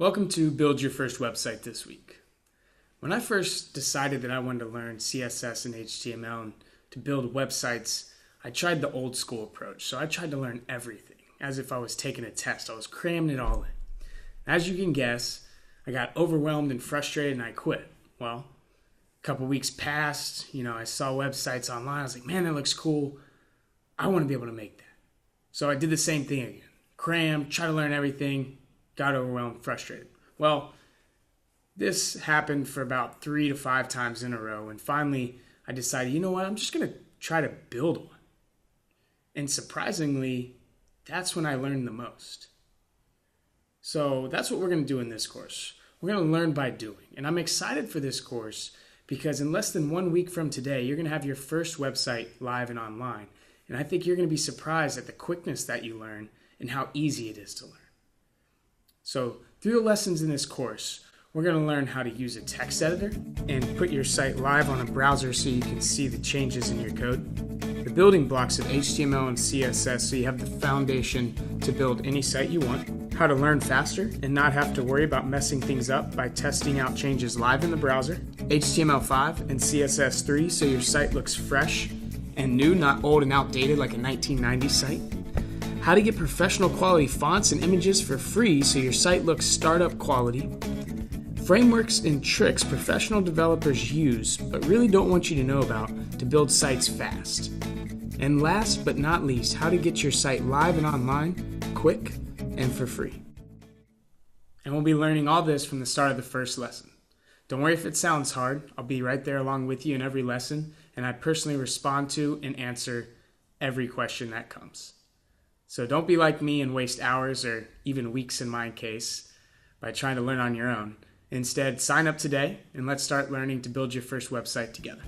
Welcome to Build Your First Website this week. When I first decided that I wanted to learn CSS and HTML and to build websites, I tried the old school approach. So I tried to learn everything as if I was taking a test. I was cramming it all in. As you can guess, I got overwhelmed and frustrated and I quit. Well, a couple weeks passed, I saw websites online. I was like, man, that looks cool. I want to be able to make that. So I did the same thing again. Crammed, try to learn everything, got overwhelmed, frustrated. Well, this happened for about 3 to 5 times in a row. And finally, I decided, you know what? I'm just going to try to build one. And surprisingly, that's when I learned the most. So that's what we're going to do in this course. We're going to learn by doing. And I'm excited for this course because in less than 1 week from today, you're going to have your first website live and online. And I think you're going to be surprised at the quickness that you learn and how easy it is to learn. So through the lessons in this course, we're going to learn how to use a text editor and put your site live on a browser so you can see the changes in your code. The building blocks of HTML and CSS so you have the foundation to build any site you want. How to learn faster and not have to worry about messing things up by testing out changes live in the browser. HTML5 and CSS3 so your site looks fresh and new, not old and outdated like a 1990s site. How to get professional quality fonts and images for free so your site looks startup quality. Frameworks and tricks professional developers use but really don't want you to know about to build sites fast. And last but not least, how to get your site live and online, quick, and for free. And we'll be learning all this from the start of the first lesson. Don't worry if it sounds hard. I'll be right there along with you in every lesson, and I personally respond to and answer every question that comes. So don't be like me and waste hours or even weeks in my case by trying to learn on your own. Instead, sign up today and let's start learning to build your first website together.